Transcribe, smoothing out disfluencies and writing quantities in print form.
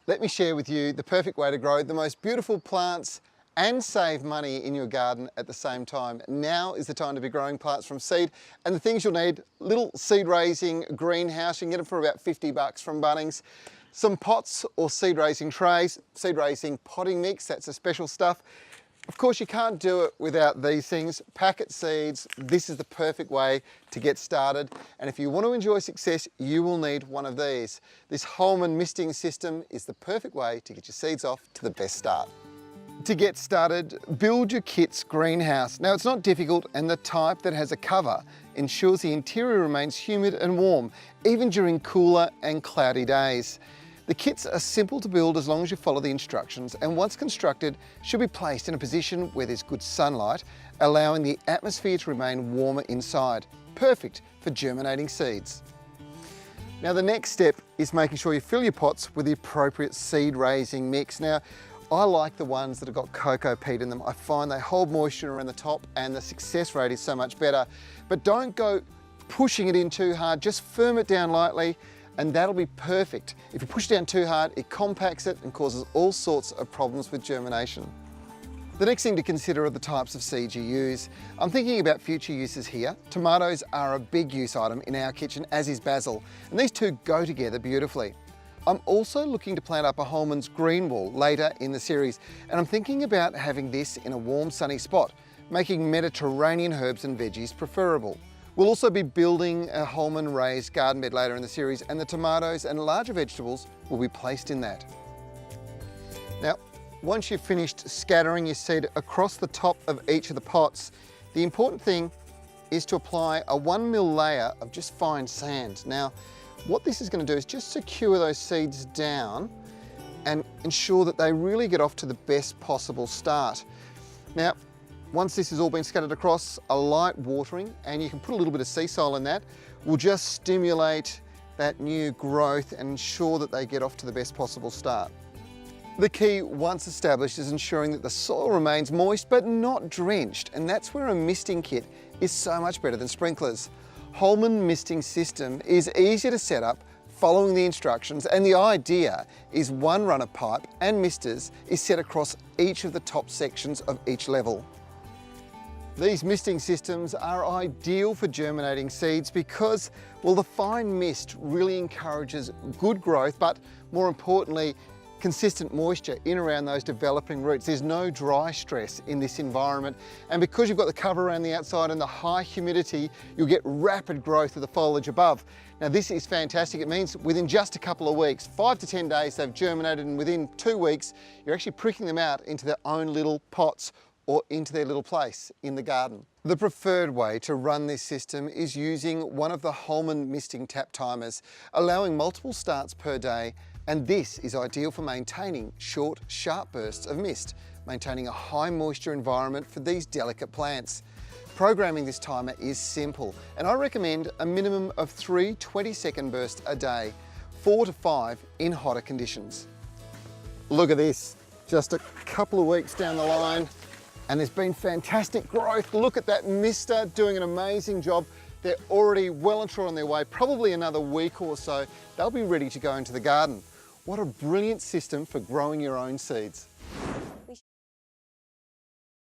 Let me share with you the perfect way to grow the most beautiful plants and save money in your garden at the same time. Now is the time to be growing plants from seed, and the things you'll need: little seed raising greenhouse, you can get them for about 50 bucks from Bunnings, some pots or seed raising trays, seed raising potting mix, that's the special stuff. Of course, you can't do it without these things. Packet seeds, this is the perfect way to get started. And if you want to enjoy success, you will need one of these. This Holman Misting System is the perfect way to get your seeds off to the best start. To get started, build your kit's greenhouse. Now, it's not difficult, and the type that has a cover ensures the interior remains humid and warm, even during cooler and cloudy days. The kits are simple to build as long as you follow the instructions, and once constructed, should be placed in a position where there's good sunlight, allowing the atmosphere to remain warmer inside. Perfect for germinating seeds. Now, the next step is making sure you fill your pots with the appropriate seed raising mix. Now, I like the ones that have got cocoa peat in them. I find they hold moisture around the top and the success rate is so much better. But don't go pushing it in too hard, just firm it down lightly, and that'll be perfect. If you push it down too hard, it compacts it and causes all sorts of problems with germination. The next thing to consider are the types of seeds you use. I'm thinking about future uses here. Tomatoes are a big use item in our kitchen, as is basil, and these two go together beautifully. I'm also looking to plant up a Holman's green wall later in the series, and I'm thinking about having this in a warm, sunny spot, making Mediterranean herbs and veggies preferable. We'll also be building a Holman raised garden bed later in the series, and the tomatoes and larger vegetables will be placed in that. Now, once you've finished scattering your seed across the top of each of the pots, the important thing is to apply a 1 mil layer of just fine sand. Now, what this is going to do is just secure those seeds down and ensure that they really get off to the best possible start. Now, once this has all been scattered across, a light watering, and you can put a little bit of sea soil in that, will just stimulate that new growth and ensure that they get off to the best possible start. The key, once established, is ensuring that the soil remains moist but not drenched, and that's where a misting kit is so much better than sprinklers. Holman Misting System is easy to set up, following the instructions, and the idea is one run of pipe and misters is set across each of the top sections of each level. These misting systems are ideal for germinating seeds because, well, the fine mist really encourages good growth, but more importantly, consistent moisture in around those developing roots. There's no dry stress in this environment, and because you've got the cover around the outside and the high humidity, you'll get rapid growth of the foliage above. Now, this is fantastic. It means within just a couple of weeks, 5 to 10 days, they've germinated, and within 2 weeks, you're actually pricking them out into their own little pots or into their little place in the garden. The preferred way to run this system is using one of the Holman misting tap timers, allowing multiple starts per day, and this is ideal for maintaining short, sharp bursts of mist, maintaining a high moisture environment for these delicate plants. Programming this timer is simple, and I recommend a minimum of 3 20-second bursts a day, 4 to 5 in hotter conditions. Look at this, just a couple of weeks down the line, and there's been fantastic growth. Look at that mister doing an amazing job. They're already well and truly on their way. Probably another week or so, they'll be ready to go into the garden. What a brilliant system for growing your own seeds.